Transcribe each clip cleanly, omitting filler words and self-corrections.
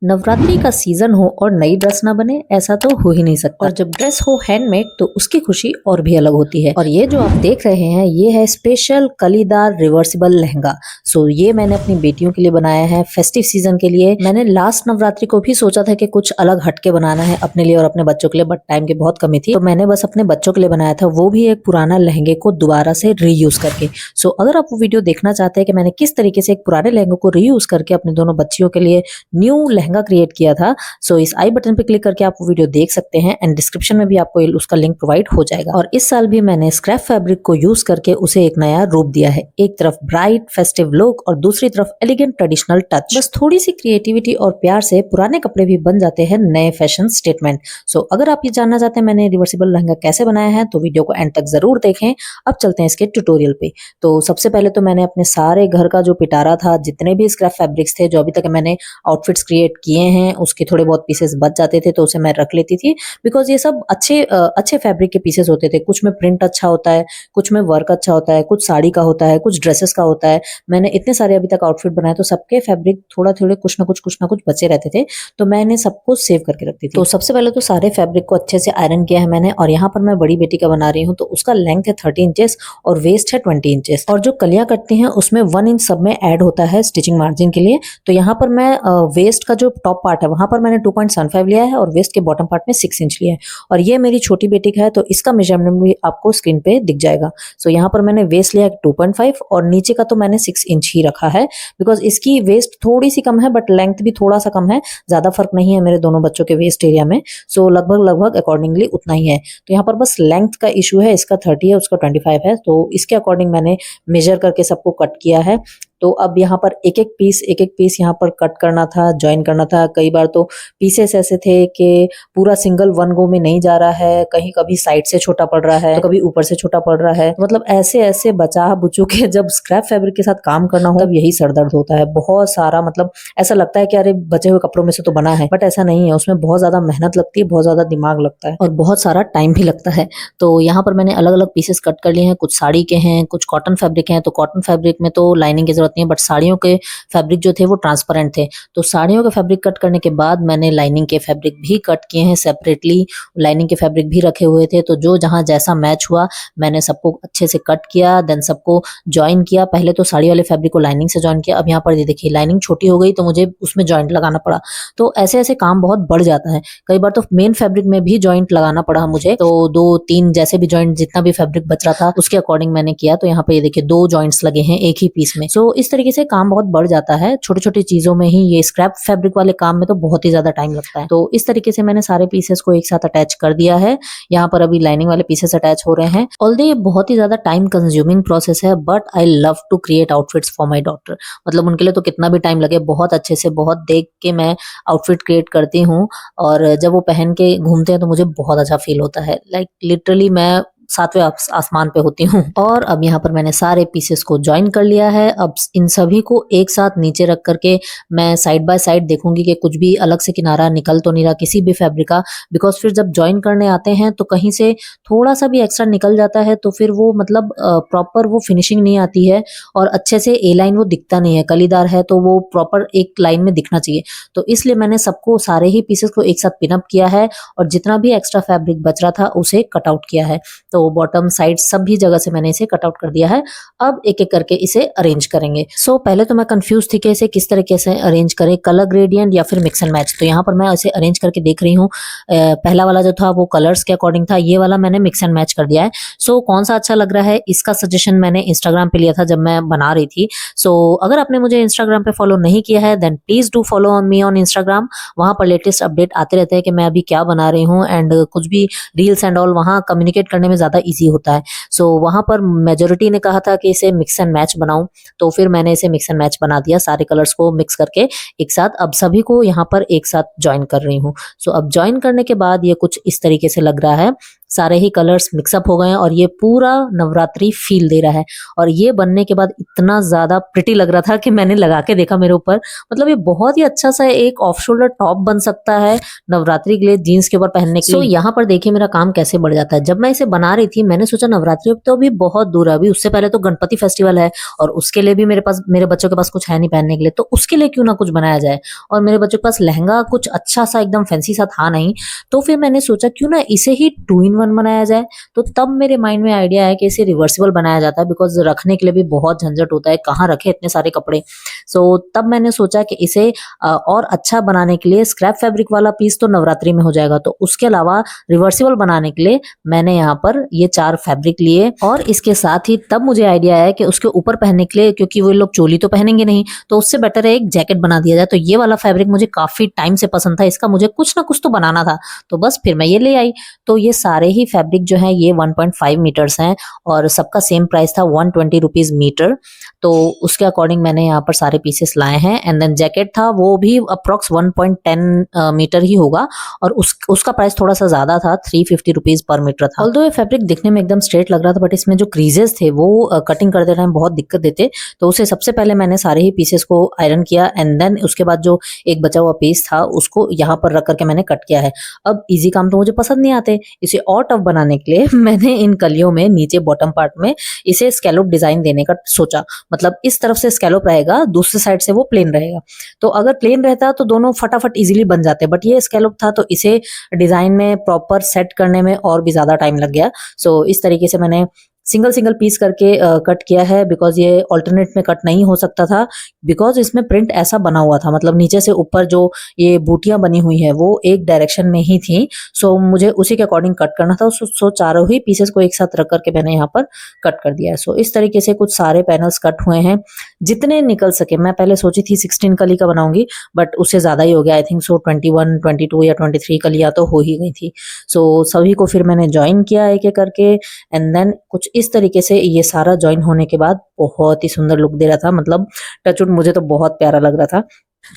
नवरात्रि का सीजन हो और नई ड्रेस ना बने, ऐसा तो हो ही नहीं सकता। और जब ड्रेस हो हैंडमेड तो उसकी खुशी और भी अलग होती है। और ये जो आप देख रहे हैं ये है स्पेशल कलीदार रिवर्सिबल लहंगा। सो ये मैंने अपनी बेटियों के लिए बनाया है फेस्टिव सीजन के लिए। मैंने लास्ट नवरात्रि को भी सोचा था कि कुछ अलग हटके बनाना है अपने लिए और अपने बच्चों के लिए, बट टाइम की बहुत कमी थी, तो मैंने बस अपने बच्चों के लिए बनाया था, वो भी एक पुराना लहंगे को दोबारा से रीयूज करके। सो अगर आप वो वीडियो देखना चाहते हैं कि मैंने किस तरीके से एक पुराने लहंगे को रीयूज करके अपने दोनों बच्चियों के लिए न्यू लहंगा क्रिएट किया था, सो इस आई बटन पे क्लिक करके आप वो वीडियो देख सकते हैं एंड डिस्क्रिप्शन में भी आपको उसका लिंक प्रोवाइड हो जाएगा। और इस साल भी मैंने स्क्रैप फैब्रिक को यूज करके उसे एक नया रूप दिया है, एक तरफ ब्राइट फेस्टिव लुक और दूसरी तरफ एलिगेंट ट्रेडिशनल टच। बस थोड़ी सी क्रिएटिविटी और प्यार से पुराने कपड़े भी बन जाते हैं नए फैशन स्टेटमेंट। सो अगर आप ये जानना चाहते हैं मैंने रिवर्सिबल लहंगा कैसे बनाया है तो वीडियो को एंड तक जरूर देखें। अब चलते हैं इसके ट्यूटोरियल पे। तो सबसे पहले तो मैंने अपने सारे घर का जो पिटारा था, जितने भी स्क्रैप फैब्रिक्स थे जो अभी तक मैंने आउटफिट्स क्रिएट किए हैं, उसके थोड़े बहुत पीसेस बच जाते थे तो उसे मैं रख लेती थी, बिकॉज ये सब अच्छे फैब्रिक के पीसेस होते थे। कुछ में प्रिंट अच्छा होता है, कुछ में वर्क अच्छा होता है, कुछ साड़ी का होता है, कुछ ड्रेसेस का होता है। मैंने इतने सारे अभी तक आउटफिट बनाए तो सबके फैब्रिक थोड़ा थोड़े कुछ ना कुछ बचे रहते थे, तो मैंने सबको सेव करके रखती थी। तो सबसे पहले तो सारे फैब्रिक को अच्छे से आयरन किया है मैंने, और यहाँ पर मैं बड़ी बेटी का बना रही हूँ तो उसका लेंथ है 30 इंचेस और वेस्ट है 20 इंचेस। और जो कलियां कटती हैं उसमें 1 इंच सब में ऐड होता है स्टिचिंग मार्जिन के लिए। तो यहाँ पर मैं वेस्ट का जो टॉप पार्ट है वहां पर मैंने 2.75 लिया है और वेस्ट के बॉटम पार्ट में 6 इंच लिया है। और ये मेरी छोटी बेटी का है तो इसका मेजरमेंट भी आपको स्क्रीन पे दिख जाएगा। सो यहाँ पर मैंने वेस्ट लिया 2.5 और नीचे का तो मैंने 6 इंच ही रखा है, बिकॉज इसकी वेस्ट थोड़ी सी कम है बट लेंथ भी थोड़ा सा कम है, ज्यादा फर्क नहीं है मेरे दोनों बच्चों के वेस्ट एरिया में। सो लगभग अकॉर्डिंगली उतना ही है। तो यहाँ पर बस लेंथ का इशू है, इसका 30 है उसका 25 है, तो इसके अकॉर्डिंग मैंने मेजर करके सबको कट किया है। तो अब यहाँ पर एक एक पीस यहाँ पर कट करना था, ज्वाइन करना था। कई बार तो पीसेस ऐसे थे कि पूरा सिंगल वन गो में नहीं जा रहा है, कहीं कभी साइड से छोटा पड़ रहा है तो कभी ऊपर से छोटा पड़ रहा है। मतलब ऐसे बचा बुचू के जब स्क्रैप फैब्रिक के साथ काम करना हो तब यही सरदर्द होता है बहुत सारा। मतलब ऐसा लगता है कि अरे बचे हुए कपड़ों में से तो बना है, बट ऐसा नहीं है, उसमें बहुत ज्यादा मेहनत लगती है, बहुत ज्यादा दिमाग लगता है और बहुत सारा टाइम भी लगता है। तो यहाँ पर मैंने अलग अलग पीसेस कट कर लिए हैं, कुछ साड़ी के हैं, कुछ कॉटन फैब्रिक हैं। तो कॉटन फैब्रिक में तो लाइनिंग की जरूरत नहीं है, बट साड़ियों के फैब्रिक जो थे वो ट्रांसपेरेंट थे, तो साड़ियों के फैब्रिक कट करने के बाद मैंने लाइनिंग के फैब्रिक भी कट किए हैं सेपरेटली। लाइनिंग के फैब्रिक भी रखे हुए थे, तो जो जहां जैसा मैच हुआ मैंने सबको अच्छे से कट किया, देन सबको ज्वाइन किया। पहले तो साड़ी वाले फैब्रिक को लाइनिंग से ज्वाइन किया, अब यहाँ पर देखिए लाइनिंग छोटी हो गई तो मुझे उसमें ज्वाइंट लगाना पड़ा। तो ऐसे ऐसे काम बहुत बढ़ जाता है, कई बार तो मेन फैब्रिक में भी ज्वाइंट लगाना पड़ा मुझे। तो 2-3 जैसे भी ज्वाइंट, जितना भी फैब्रिक बच रहा था उसके अकॉर्डिंग मैंने किया। तो यहाँ पे ये देखिए 2 ज्वाइंट्स लगे हैं एक ही पीस में। सो इस तरीके से काम बहुत बढ़ जाता है छोटी छोटी चीजों में ही। ये स्क्रैप फैब्रिक वाले काम में तो बहुत ही ज्यादा टाइम लगता है। तो इस तरीके से मैंने सारे पीसेस को एक साथ अटैच कर दिया है। यहाँ पर अभी लाइनिंग वाले पीसेस अटैच हो रहे हैं। ऑल्दो ये बहुत ही ज्यादा टाइम कंज्यूमिंग प्रोसेस है, but I love to create outfits for my daughter. मतलब उनके लिए तो कितना भी टाइम लगे, बहुत अच्छे से बहुत देख के मैं आउटफिट क्रिएट करती हूँ, और जब वो पहन के घूमते हैं तो मुझे बहुत अच्छा फील होता है। लाइक लिटरली मैं 7वें आसमान पे होती हूँ। और अब यहाँ पर मैंने सारे पीसेस को ज्वाइन कर लिया है। अब इन सभी को एक साथ नीचे रख करके मैं साइड बाय साइड देखूंगी कि कुछ भी अलग से किनारा निकल तो नहीं रहा किसी भी फैब्रिक का, बिकॉज फिर जब ज्वाइन करने आते हैं तो कहीं से थोड़ा सा भी एक्स्ट्रा निकल जाता है तो फिर वो मतलब प्रॉपर वो फिनिशिंग नहीं आती है और अच्छे से ए लाइन वो दिखता नहीं है। कलीदार है तो वो प्रॉपर एक लाइन में दिखना चाहिए, तो इसलिए मैंने सबको सारे ही पीसेस को एक साथ पिनअप किया है और जितना भी एक्स्ट्रा फैब्रिक बच रहा था उसे कट आउट किया है। तो बॉटम साइड सभी जगह से मैंने इसे कट आउट कर दिया है। अब एक एक करके इसे अरेंज करेंगे। सो पहले तो मैं कंफ्यूज थी कि इसे किस तरीके से अरेंज करें, कलर ग्रेडियंट या फिर मिक्स एंड मैच। तो यहाँ पर मैं इसे अरेंज करके देख रही हूँ। पहला वाला जो था वो कलर्स के अकॉर्डिंग था, ये वाला मैंने मिक्स एंड मैच कर दिया है। सो कौन सा अच्छा लग रहा है इसका सजेशन मैंने इंस्टाग्राम पे लिया था जब मैं बना रही थी। सो अगर आपने मुझे इंस्टाग्राम पे फॉलो नहीं किया है then please do follow on me on Instagram. वहां पर लेटेस्ट अपडेट आते रहते हैं कि मैं अभी क्या बना रही हूँ, एंड कुछ भी रील्स एंड ऑल वहां कम्युनिकेट करने में ज्यादा ईजी होता है। सो वहां पर मेजोरिटी ने कहा था कि इसे मिक्स एंड मैच बनाऊं, तो फिर मैंने इसे मिक्स एंड मैच बना दिया, सारे कलर्स को मिक्स करके एक साथ। अब सभी को यहाँ पर एक साथ ज्वाइन कर रही हूँ। सो अब ज्वाइन करने के बाद ये कुछ इस तरीके से लग रहा है। सारे ही कलर्स मिक्सअप हो गए हैं और ये पूरा नवरात्रि फील दे रहा है। और ये बनने के बाद इतना ज़्यादा प्रिटी लग रहा था कि मैंने लगा के देखा मेरे ऊपर, मतलब ये बहुत ही अच्छा सा एक ऑफ शोल्डर टॉप बन सकता है नवरात्रि के लिए जीन्स के ऊपर पहनने के लिए। सो यहाँ पर देखिए मेरा काम कैसे बढ़ जाता है। जब मैं इसे बना रही थी मैंने सोचा नवरात्रि अब तो अभी बहुत दूर है, अभी उससे पहले तो गणपति फेस्टिवल है और उसके लिए भी मेरे बच्चों के पास कुछ है नहीं पहनने के लिए, तो उसके लिए क्यों ना कुछ बनाया जाए। और मेरे बच्चों के पास लहंगा कुछ अच्छा सा एकदम फैंसी सा था नहीं, तो फिर मैंने सोचा क्यों ना इसे ही 2 in 1 बनाया जाए। तो तब मेरे माइंड में आइडिया है कि इसे रिवर्सिबल बनाया जाता है, बिकॉज रखने के लिए भी बहुत झंझट होता है, कहाँ रखे इतने सारे कपड़े। सो तब मैंने सोचा कि इसे और अच्छा बनाने के लिए स्क्रैप फैब्रिक वाला पीस तो नवरात्रि में हो जाएगा, तो उसके अलावा रिवर्सिबल बनाने के लिए मैंने यहाँ पर ये 4 फैब्रिक लिए। और इसके साथ ही तब मुझे आइडिया आया कि उसके ऊपर पहनने के लिए, क्योंकि वो लोग चोली तो पहनेंगे नहीं, तो उससे बेटर है एक जैकेट बना दिया जाए। तो ये वाला फैब्रिक मुझे काफी टाइम से पसंद था, इसका मुझे कुछ ना कुछ तो बनाना था, तो बस फिर मैं ये ले आई। तो ये सारे ही फैब्रिक जो है ये 1.5 मीटर्स हैं और सबका सेम प्राइस था 120 रुपीज मीटर। तो उसके अकॉर्डिंग मैंने यहाँ पर सारे पीसेस लाए हैं। एंड देन जैकेट था वो भी अप्रोक्स 1.10 मीटर ही होगा और उसका प्राइस थोड़ा सा ज्यादा था, 350 रुपीज पर मीटर था। ऑल्दो ये फैब्रिक दिखने में एकदम स्ट्रेट लग रहा था, बट इसमें जो क्रीजेस थे वो कटिंग करते टाइम बहुत दिक्कत देते। तो उसे सबसे पहले मैंने सारे ही पीसेस को आयरन किया एंड देन उसके बाद जो एक बचा हुआ पीस था उसको यहाँ पर रख करके मैंने कट किया है। अब इजी काम तो मुझे पसंद नहीं आते, इसे और टफ बनाने के लिए मैंने इन कलियों में नीचे बॉटम पार्ट में इसे स्कैलोप डिजाइन देने का सोचा। मतलब इस तरफ से स्कैलोप रहेगा, दूसरे साइड से वो प्लेन रहेगा। तो अगर प्लेन रहता तो दोनों फटाफट इजीली बन जाते, बट ये स्कैलोप था तो इसे डिजाइन में प्रॉपर सेट करने में और भी ज्यादा टाइम लग गया। सो इस तरीके से मैंने सिंगल सिंगल पीस करके कट किया है, बिकॉज ये ऑल्टरनेट में कट नहीं हो सकता था, बिकॉज इसमें प्रिंट ऐसा बना हुआ था, मतलब नीचे से ऊपर जो ये बूटियां बनी हुई है वो एक डायरेक्शन में ही थी। सो मुझे उसी के अकॉर्डिंग कट करना था। सो चारों ही पीसेस को एक साथ रख करके मैंने यहाँ पर कट कर दिया है। सो इस तरीके से कुछ सारे पैनल्स कट हुए हैं जितने निकल सके। मैं पहले सोची थी 16 कली का बनाऊंगी, बट उससे ज्यादा ही हो गया। आई थिंक सो 21, 22 या 23 कलियां तो हो ही गई थी। सो सभी को फिर मैंने ज्वाइन किया एक एक करके एंड देन कुछ इस तरीके से ये सारा ज्वाइन होने के बाद बहुत ही सुंदर लुक दे रहा था। मतलब टचवुड मुझे तो बहुत प्यारा लग रहा था।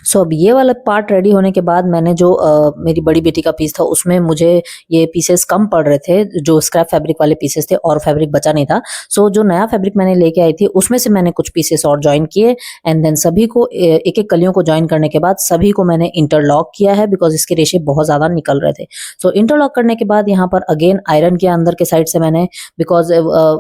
सो अब ये वाला पार्ट रेडी होने के बाद मैंने जो मेरी बड़ी बेटी का पीस था उसमें मुझे ये पीसेस कम पड़ रहे थे, जो स्क्रैप फैब्रिक वाले पीसेस थे और फैब्रिक बचा नहीं था। सो जो नया फैब्रिक मैंने लेके आई थी उसमें से मैंने कुछ पीसेस और ज्वाइन किए एंड देन सभी को एक एक कलियों को ज्वाइन करने के बाद सभी को मैंने इंटरलॉक किया है, बिकॉज इसके रेशे बहुत ज्यादा निकल रहे थे। सो इंटरलॉक करने के बाद यहाँ पर अगेन आयरन किया अंदर के साइड से मैंने, बिकॉज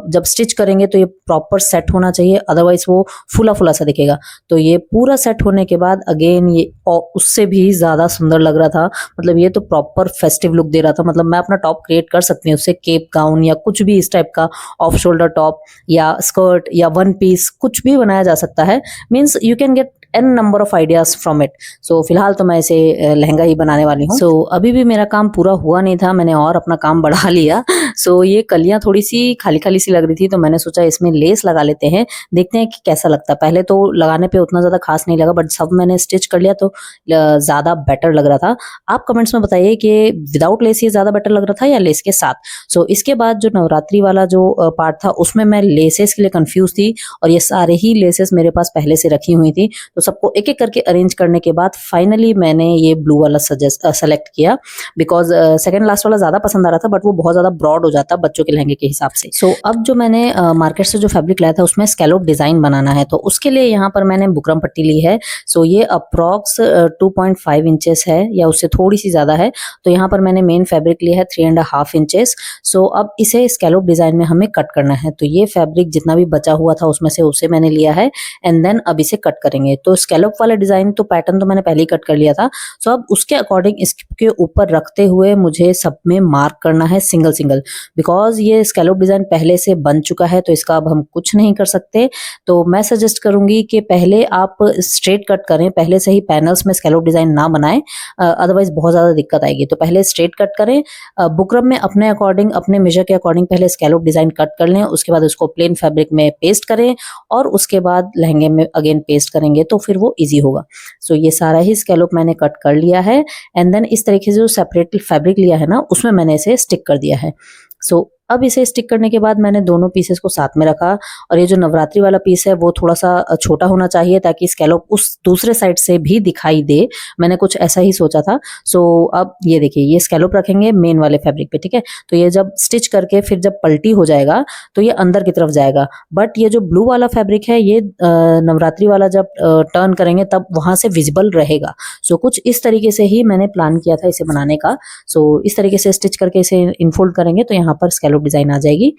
जब स्टिच करेंगे तो ये प्रॉपर सेट होना चाहिए, अदरवाइज वो फुला फुला सा दिखेगा। तो ये पूरा सेट होने के बाद अगेन ये उससे भी ज्यादा सुंदर लग रहा था। मतलब ये तो प्रॉपर फेस्टिव लुक दे रहा था। मतलब मैं अपना टॉप क्रिएट कर सकती हूँ उससे, केप गाउन या कुछ भी इस टाइप का ऑफ शोल्डर टॉप या स्कर्ट या वन पीस कुछ भी बनाया जा सकता है। Means you can get n number of ideas from it. So फिलहाल तो मैं इसे लहंगा ही बनाने वाली हूँ। सो अभी भी मेरा काम पूरा हुआ नहीं था, मैंने और अपना काम बढ़ा लिया। सो ये कलियां थोड़ी सी खाली खाली सी लग रही थी, तो मैंने सोचा इसमें लेस लगा लेते हैं, देखते हैं कि कैसा लगता है। पहले तो लगाने पे उतना ज्यादा खास नहीं लगा, बट सब मैंने स्टिच कर लिया तो ज्यादा बेटर लग रहा था। आप कमेंट्स में बताइए कि विदाउट लेस ये ज्यादा बेटर लग रहा था या लेस के साथ। सो इसके बाद जो नवरात्रि वाला जो पार्ट था उसमें मैं लेसेस के लिए कंफ्यूज थी और ये सारे ही लेसेस मेरे पास पहले से रखी हुई थी। तो सबको एक एक करके अरेंज करने के बाद फाइनली मैंने ये ब्लू वाला सेलेक्ट किया, बिकॉज सेकंड लास्ट वाला ज्यादा पसंद आ रहा था, बट वो बहुत ज्यादा ब्रॉड हो जाता बच्चों के लहंगे के हिसाब से। सो अब जो मैंने मार्केट से जो फैब्रिक लाया था उसमें स्कैलोप डिजाइन बनाना है, तो उसके लिए यहाँ पर मैंने बुकरम पट्टी ली है। सो ये अप्रॉक्स 2.5 इंचेस है या उससे थोड़ी सी ज्यादा है। तो यहाँ पर मैंने मेन फैब्रिक लिया है 3.5 इंचेस। सो अब इसे स्कैलोप डिजाइन में हमें कट करना है। तो ये फैब्रिक जितना भी बचा हुआ था उसमें से उसे मैंने लिया है एंड देन अब इसे कट करेंगे। तो स्कैलोप वाला डिजाइन तो पैटर्न तो मैंने पहले ही कट कर लिया था। सो अब उसके अकॉर्डिंग इसके ऊपर रखते हुए मुझे सब में मार्क करना है सिंगल सिंगल, बिकॉज ये स्कैलोप डिजाइन पहले से बन चुका है तो इसका अब हम कुछ नहीं कर सकते। तो मैं सजेस्ट करूंगी कि पहले आप स्ट्रेट कट करें, पहले से ही पैनल्स में स्कैलोप डिजाइन ना बनाएं, अदरवाइज बहुत ज्यादा दिक्कत आएगी। तो पहले स्ट्रेट कट करें, बुकरम में अपने अकॉर्डिंग अपने मेजर के अकॉर्डिंग पहले स्कैलोप डिजाइन कट कर लें, उसके बाद उसको प्लेन फैब्रिक में पेस्ट करें और उसके बाद लहंगे में अगेन पेस्ट करेंगे तो फिर वो इजी होगा। सो ये सारा ही स्कैलोप मैंने कट कर लिया है एंड देन इस तरीके से जो सेपरेट फैब्रिक लिया है ना उसमें मैंने इसे स्टिक कर दिया है। सो अब इसे स्टिक करने के बाद मैंने दोनों पीसेस को साथ में रखा और ये जो नवरात्रि वाला पीस है वो थोड़ा सा छोटा होना चाहिए ताकि स्कैलोप उस दूसरे साइड से भी दिखाई दे। मैंने कुछ ऐसा ही सोचा था। सो अब ये देखिए ये स्कैलोप रखेंगे मेन वाले फैब्रिक पे, ठीक है। तो ये जब स्टिच करके फिर जब पलटी हो जाएगा तो ये अंदर की तरफ जाएगा, बट ये जो ब्लू वाला फैब्रिक है ये नवरात्रि वाला जब टर्न करेंगे तब वहां से विजिबल रहेगा। सो कुछ इस तरीके से ही मैंने प्लान किया था इसे बनाने का। सो इस तरीके से स्टिच करके इसे इनफोल्ड करेंगे तो यहाँ पर स्कैलोप डिजाइन आ जाएगी।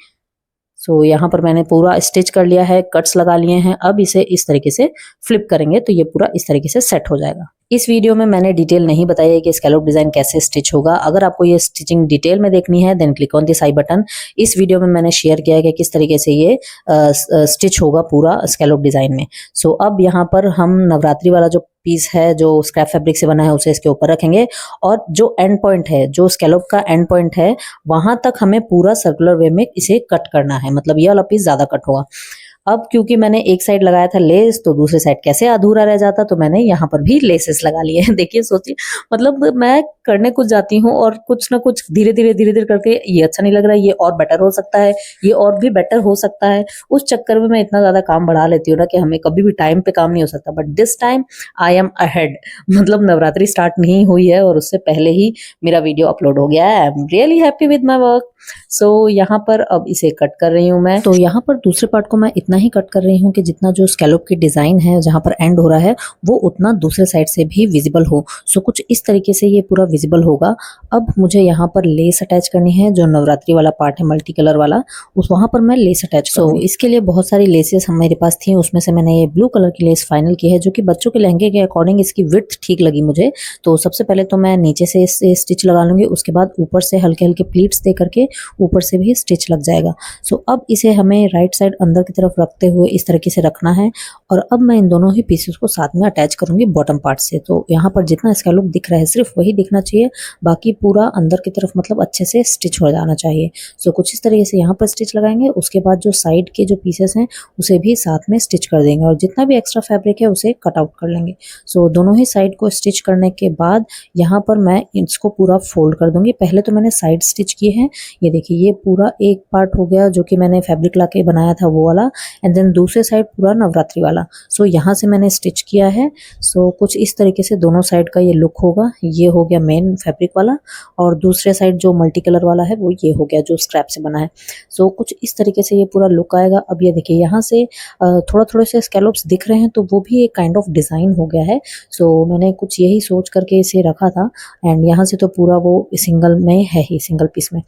सो यहाँ पर मैंने पूरा स्टिच कर लिया है, कट्स लगा लिए हैं। अब इसे इस तरीके से फ्लिप करेंगे तो ये पूरा इस तरीके से सेट हो जाएगा। इस वीडियो में मैंने डिटेल नहीं बताई है कि स्कैलोप डिजाइन कैसे स्टिच होगा। अगर आपको ये स्टिचिंग डिटेल में देखनी है then click on this eye button. इस वीडियो में मैंने शेयर किया है कि किस तरीके से ये स्टिच होगा पूरा स्कैलोप डिजाइन में। सो अब यहाँ पर हम नवरात्रि वाला जो पीस है जो स्क्रैप फैब्रिक से बना है उसे इसके ऊपर रखेंगे और जो एंड पॉइंट है, जो स्कैलोप का एंड पॉइंट है, वहां तक हमें पूरा सर्कुलर वे में इसे कट करना है। मतलब ये वाला पीस ज्यादा कट होगा। अब क्योंकि मैंने एक साइड लगाया था लेस तो दूसरी साइड कैसे अधूरा रह जाता, तो मैंने यहाँ पर भी लेसेस लगा लिए हैं। देखिए सोचिए, मतलब मैं करने कुछ जाती हूँ और कुछ ना कुछ धीरे धीरे करके ये अच्छा नहीं लग रहा है, ये और बेटर हो सकता है, ये और भी बेटर हो सकता है। उस चक्कर में मैं इतना ज्यादा काम बढ़ा लेती हूँ ना कि हमें कभी भी टाइम पे काम नहीं हो सकता। But this time I am ahead. मतलब नवरात्रि स्टार्ट नहीं हुई है और उससे पहले ही मेरा वीडियो अपलोड हो गया है। I am really happy with my work. So यहाँ पर अब इसे कट कर रही हूँ मैं। तो यहाँ पर दूसरे पार्ट को मैं इतना ही कट कर रही हूँ कि जितना जो स्कैलोप की डिजाइन है जहाँ पर एंड हो रहा है वो उतना दूसरे साइड से भी विजिबल हो। सो कुछ इस तरीके से ये पूरा विजिबल होगा। अब मुझे यहाँ पर लेस अटैच करनी है, जो नवरात्रि वाला पार्ट है मल्टी कलर वाला, उस वहां पर मैं लेस अटैच करूँ। इसके लिए बहुत सारी लेसेस मेरे पास थी, उसमें से मैंने ये ब्लू कलर की लेस फाइनल की है जो कि बच्चों के लहंगे के अकॉर्डिंग इसकी विड्थ ठीक लगी मुझे। तो सबसे पहले तो मैं नीचे से इससे स्टिच लगा लूंगी, उसके बाद ऊपर से हल्के हल्के प्लीट्स दे करके ऊपर से भी स्टिच लग जाएगा। सो अब इसे हमें राइट साइड अंदर की तरफ रखते हुए इस तरीके से रखना है और अब मैं इन दोनों ही पीसेस को साथ में अटैच करूंगी बॉटम पार्ट से। तो यहाँ पर जितना स्कैलोप दिख रहा है सिर्फ वही दिखना चाहिए, बाकी पूरा अंदर की तरफ मतलब अच्छे से स्टिच हो जाना चाहिए। सो कुछ इस तरीके से यहाँ पर स्टिच लगाएंगे, उसके बाद जो साइड के जो पीसेस हैं उसे भी साथ में स्टिच कर देंगे और जितना भी एक्स्ट्रा फैब्रिक है उसे कट आउट कर लेंगे। सो दोनों ही साइड को स्टिच करने के बाद यहाँ पर मैं इसको पूरा फोल्ड कर दूंगी। पहले तो मैंने साइड स्टिच किए हैं, ये देखिए ये पूरा एक पार्ट हो गया जो कि मैंने फैब्रिक लाके बनाया था वो वाला, एंड देन दूसरे साइड पूरा नवरात्रि वाला। सो यहाँ से मैंने स्टिच किया है। सो कुछ इस तरीके से दोनों साइड का ये लुक होगा। ये हो गया मेन फैब्रिक वाला और दूसरे साइड जो मल्टी कलर वाला है वो ये हो गया जो स्क्रैप से बना है। सो कुछ इस तरीके से ये पूरा लुक आएगा। अब ये देखिए यहाँ से थोड़ा थोड़े से स्कैलोप्स दिख रहे हैं तो वो भी एक काइंड ऑफ डिजाइन हो गया है। सो मैंने कुछ यही सोच करके इसे रखा था एंड यहाँ से तो पूरा वो सिंगल में है ही, सिंगल पीस में।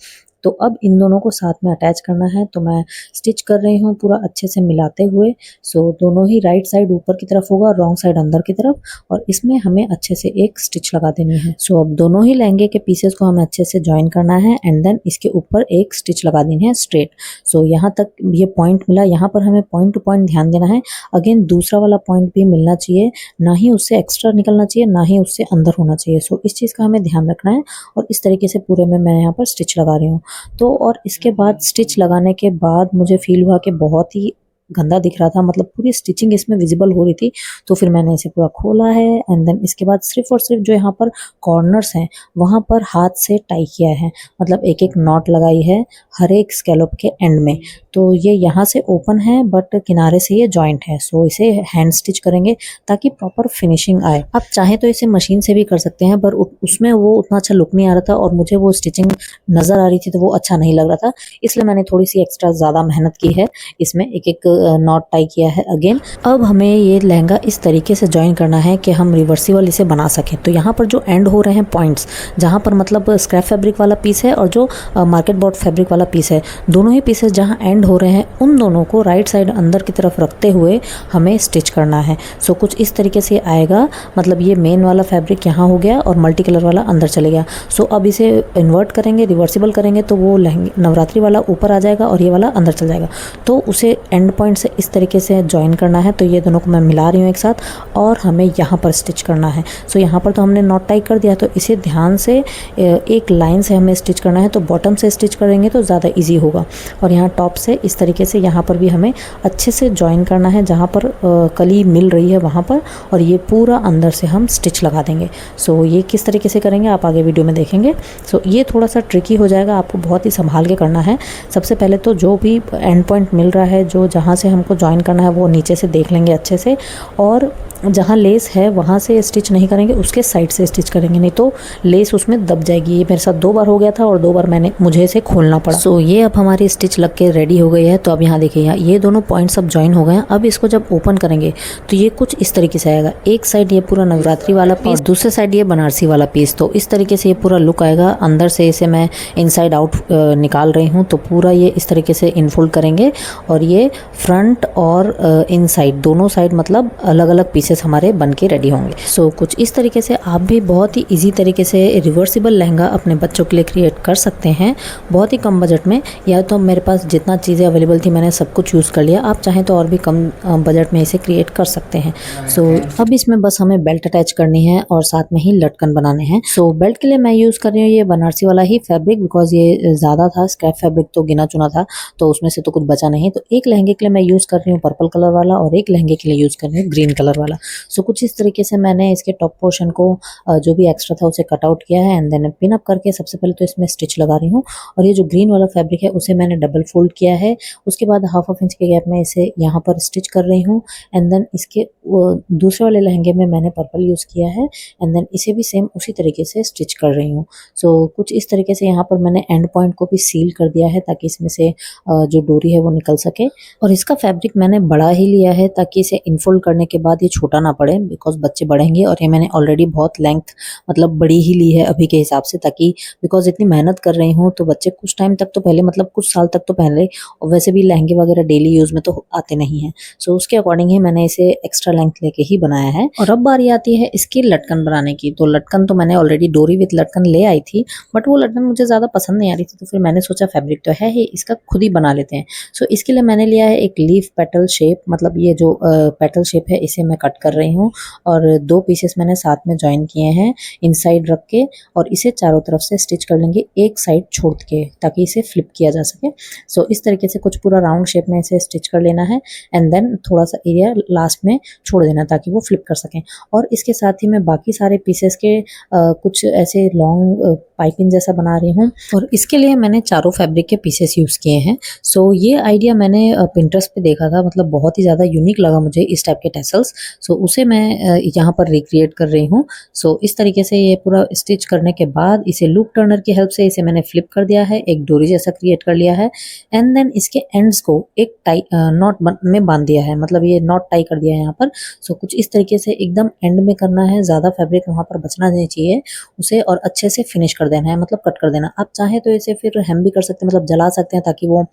तो अब इन दोनों को साथ में अटैच करना है, तो मैं स्टिच कर रही हूँ पूरा अच्छे से मिलाते हुए। सो दोनों ही राइट साइड ऊपर की तरफ होगा, रॉन्ग साइड अंदर की तरफ, और इसमें हमें अच्छे से एक स्टिच लगा देनी है। सो अब दोनों ही लहंगे के पीसेस को हमें अच्छे से ज्वाइन करना है एंड देन इसके ऊपर एक स्टिच लगा देनी है स्ट्रेट। सो यहाँ तक ये पॉइंट मिला, यहाँ पर हमें पॉइंट टू पॉइंट ध्यान देना है। अगेन दूसरा वाला पॉइंट भी मिलना चाहिए, ना ही उससे एक्स्ट्रा निकलना चाहिए ना ही उससे अंदर होना चाहिए। सो इस चीज़ का हमें ध्यान रखना है और इस तरीके से पूरे में मैं यहाँ पर स्टिच लगा रही हूँ। तो और इसके बाद स्टिच लगाने के बाद मुझे फील हुआ कि बहुत ही गंदा दिख रहा था, मतलब पूरी स्टिचिंग इसमें विजिबल हो रही थी। तो फिर मैंने इसे पूरा खोला है एंड देन इसके बाद सिर्फ और सिर्फ जो यहाँ पर कॉर्नर्स हैं वहाँ पर हाथ से टाई किया है, मतलब एक एक नॉट लगाई है हर एक स्कैलोप के एंड में। तो ये यहाँ से ओपन है बट किनारे से ये जॉइंट है। सो इसे हैंड स्टिच करेंगे ताकि प्रॉपर फिनिशिंग आए। आप चाहे तो इसे मशीन से भी कर सकते हैं पर उसमें वो उतना अच्छा लुक नहीं आ रहा था और मुझे वो स्टिचिंग नज़र आ रही थी तो वो अच्छा नहीं लग रहा था, इसलिए मैंने थोड़ी सी एक्स्ट्रा ज़्यादा मेहनत की है, इसमें एक एक नॉट टाई किया है अगेन। अब हमें ये लहंगा इस तरीके से ज्वाइन करना है कि हम रिवर्सिबल इसे बना सकें। तो यहाँ पर जो एंड हो रहे हैं पॉइंट्स, जहाँ पर मतलब स्क्रैप फैब्रिक वाला पीस है और जो मार्केट बोर्ड फैब्रिक वाला पीस है, दोनों ही पीसेस जहाँ एंड हो रहे हैं उन दोनों को राइट साइड अंदर की तरफ रखते हुए हमें स्टिच करना है। सो कुछ इस तरीके से आएगा, मतलब ये मेन वाला फैब्रिक यहाँ हो गया और मल्टी कलर वाला अंदर चले गया। सो अब इसे इन्वर्ट करेंगे, रिवर्सिबल करेंगे तो वो लहंगे नवरात्रि वाला ऊपर आ जाएगा और ये वाला अंदर चल जाएगा। तो उसे एंड पॉइंट पॉइंट से इस तरीके से ज्वाइन करना है। तो ये दोनों को मैं मिला रही हूँ एक साथ और हमें यहाँ पर स्टिच करना है। सो यहाँ पर तो हमने नॉट टाई कर दिया, तो इसे ध्यान से एक लाइन से हमें स्टिच करना है। तो बॉटम से स्टिच करेंगे तो ज़्यादा ईजी होगा। और यहाँ टॉप से इस तरीके से यहाँ पर भी हमें अच्छे से ज्वाइन करना है, जहाँ पर कली मिल रही है वहाँ पर, और ये पूरा अंदर से हम स्टिच लगा देंगे। सो ये किस तरीके से करेंगे आप आगे वीडियो में देखेंगे। सो ये थोड़ा सा ट्रिकी हो जाएगा, आपको बहुत ही संभाल के करना है। सबसे पहले तो जो भी एंड पॉइंट मिल रहा है, जो जहाँ से हमको ज्वाइन करना है, वो नीचे से देख लेंगे अच्छे से, और जहाँ लेस है वहाँ से स्टिच नहीं करेंगे, उसके साइड से स्टिच करेंगे, नहीं तो लेस उसमें दब जाएगी। ये मेरे साथ 2 बार हो गया था और 2 बार मुझे इसे खोलना पड़ा। सो ये अब हमारी स्टिच लग के रेडी हो गई है। तो अब यहाँ देखिए, यहाँ ये दोनों पॉइंट्स अब ज्वाइन हो गए हैं। अब इसको जब ओपन करेंगे तो ये कुछ इस तरीके से आएगा। एक साइड ये पूरा नवरात्रि वाला पीस, दूसरे साइड ये बनारसी वाला पीस। तो इस तरीके से ये पूरा लुक आएगा। अंदर से इसे मैं इनसाइड आउट निकाल रही हूँ। तो पूरा ये इस तरीके से इनफोल्ड करेंगे और ये फ्रंट और इनसाइड दोनों साइड मतलब अलग अलग पीसेस हमारे बन के रेडी होंगे। सो कुछ इस तरीके से आप भी बहुत ही इजी तरीके से रिवर्सिबल लहंगा अपने बच्चों के लिए क्रिएट कर सकते हैं, बहुत ही कम बजट में। या तो मेरे पास जितना चीज़ें अवेलेबल थी मैंने सब कुछ यूज़ कर लिया, आप चाहें तो और भी कम बजट में इसे क्रिएट कर सकते हैं। सो अब इसमें बस हमें बेल्ट अटैच करनी है और साथ में ही लटकन बनाने हैं। सो बेल्ट के लिए मैं यूज़ कर रही हूँ ये बनारसी वाला ही फैब्रिक, बिकॉज ये ज़्यादा था, स्क्रैप फैब्रिक तो गिना चुना था, तो उसमें से तो कुछ बचा नहीं। तो एक लहंगे के लिए मैं यूज़ कर रही हूँ पर्पल कलर वाला और एक लहंगे के लिए यूज़ कर रही हूँ ग्रीन कलर वाला। सो कुछ इस तरीके से मैंने इसके टॉप पोर्शन को जो भी एक्स्ट्रा था उसे कट आउट किया है एंड देन पिन अप करके सबसे पहले तो इसमें स्टिच लगा रही हूँ। और ये जो ग्रीन वाला फैब्रिक है उसे मैंने डबल फोल्ड किया है। उसके बाद 1/2 इंच के गैप में इसे यहाँ पर स्टिच कर रही हूँ एंड देन इसके दूसरे वाले लहंगे में मैंने पर्पल यूज़ किया है एंड देन इसे भी सेम उसी तरीके से स्टिच कर रही हूँ। सो कुछ इस तरीके से यहाँ पर मैंने एंड पॉइंट को भी सील कर दिया है ताकि इसमें से जो डोरी है वो निकल सके। और इसका फैब्रिक मैंने बड़ा ही लिया है ताकि इसे इनफोल्ड करने के बाद ये छोटा ना पड़े, बिकॉज बच्चे बढ़ेंगे। और ये मैंने ऑलरेडी बहुत लेंथ मतलब बड़ी ही ली है अभी के हिसाब से, ताकि बिकॉज इतनी मेहनत कर रही हूँ तो बच्चे कुछ टाइम तक तो पहले मतलब कुछ साल तक तो पहले, और वैसे भी लहंगे वगैरह डेली यूज़ में तो आते नहीं हैं। सो उसके अकॉर्डिंग ही मैंने इसे एक्स्ट्रा लेंथ लेके ही बनाया है। और अब बारी आती है इसकी लटकन बनाने की। तो लटकन तो मैंने ऑलरेडी डोरी विद लटकन ले आई थी, बट वो लटकन मुझे ज़्यादा पसंद नहीं आ रही थी, तो फिर मैंने सोचा फैब्रिक तो है ही, इसका खुद ही बना लेते हैं। सो इसके लिए मैंने लिया है एक लीफ पेटल शेप, मतलब ये जो पेटल शेप है इसे मैं कट कर रही हूँ और 2 पीसेस मैंने साथ में ज्वाइन किए हैं इनसाइड रख के, और इसे चारों तरफ से स्टिच कर लेंगे एक साइड छोड़ के ताकि इसे फ्लिप किया जा सके। सो इस तरीके से कुछ पूरा राउंड शेप में इसे स्टिच कर लेना है एंड देन थोड़ा सा एरिया लास्ट में छोड़ देना ताकि वो फ्लिप कर सकें। और इसके साथ ही मैं बाकी सारे पीसेस के कुछ ऐसे लॉन्ग पाइपिंग जैसा बना रही हूँ, और इसके लिए मैंने चारों फैब्रिक के पीसेस यूज़ किए हैं। सो ये आइडिया मैंने पिंटरेस्ट पे देखा था, मतलब बहुत ही ज़्यादा यूनिक लगा मुझे इस टाइप के टैसल्स। सो उसे मैं यहाँ पर रिक्रिएट कर रही हूँ। सो इस तरीके से ये पूरा स्टिच करने के बाद इसे लूप टर्नर की हेल्प से इसे मैंने फ्लिप कर दिया है, एक डोरी जैसा क्रिएट कर लिया है एंड देन इसके एंड्स को एक टाई नॉट में बांध दिया है, मतलब ये नॉट टाई कर दिया है यहाँ पर। सो कुछ इस तरीके से एकदम एंड में करना है, ज़्यादा फैब्रिक वहाँ पर बचना नहीं चाहिए उसे, और अच्छे से फिनिश कर देना है, मतलब कट कर देना। आप चाहें तो इसे फिर हेम भी कर सकते हैं, मतलब जला सकते हैं ताकि वो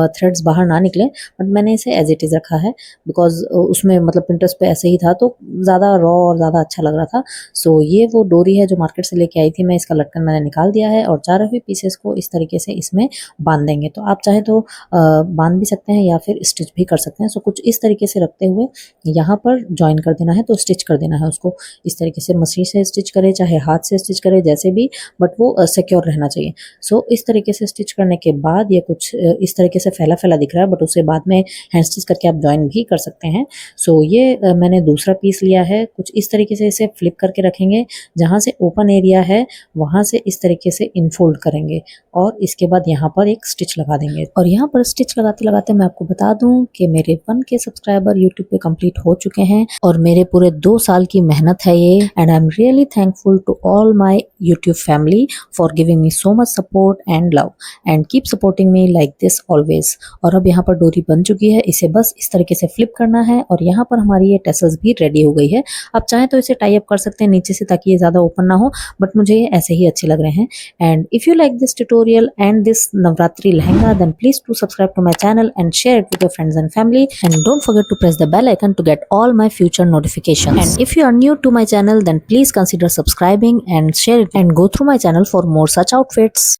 थ्रेड्स बाहर ना निकले, बट मैंने इसे एज इट इज़ रखा है बिकॉज उसमें मतलब पिंटरेस्ट पे ऐसे ही था तो ज़्यादा रॉ और ज़्यादा अच्छा लग रहा था। सो ये वो डोरी है जो मार्केट से लेके आई थी मैं, इसका लटकन मैंने निकाल दिया है और चारों ही पीसेस को इस तरीके से इसमें बांध देंगे। तो आप चाहे तो बांध भी सकते हैं या फिर स्टिच भी कर सकते हैं। सो कुछ इस तरीके से रखते हुए यहाँ पर ज्वाइन कर देना है, तो स्टिच कर देना है उसको इस तरीके से, मशीन से स्टिच करे चाहे हाथ से स्टिच करे जैसे भी, बट वो सिक्योर रहना चाहिए। सो इस तरीके से स्टिच करने के बाद ये कुछ इस तरीके से फैला फैला दिख रहा है, बट उसे बाद में हैंड स्टिच करके आप ज्वाइन भी कर सकते हैं। सो ये मैंने दूसरा पीस लिया है, कुछ इस तरीके से इसे फ्लिप करके रखेंगे, जहाँ से ओपन एरिया है वहाँ से इस तरीके से इनफोल्ड करेंगे और इसके बाद यहाँ पर एक स्टिच लगा देंगे। और यहाँ पर स्टिच लगाते लगाते मैं आपको बता दूं कि मेरे 1K सब्सक्राइबर यूट्यूब पे कंप्लीट हो चुके हैं और मेरे पूरे 2 साल की मेहनत है ये, and I am really thankful to all my YouTube family for giving me so much support and love and keep supporting me like this always. और अब यहाँ पर डोरी बन चुकी है, इसे बस इस तरीके से फ्लिप करना है और यहाँ पर हमारी ये टैसल्स भी रेडी हो गई है। आप चाहें तो इसे टाई अप कर सकते हैं नीचे से ताकि ये ज़्यादा ओपन ना हो, बट मुझे ये ऐसे ही अच्छे लग रहे हैं। And if you like this tutorial and this Navratri lehenga, then please do subscribe to my channel and share it with your friends and family, and don't forget to press the bell icon to get all my future notifications. And if you are new to my channel, then please consider subscribing and share it and go through my channel for more such outfits.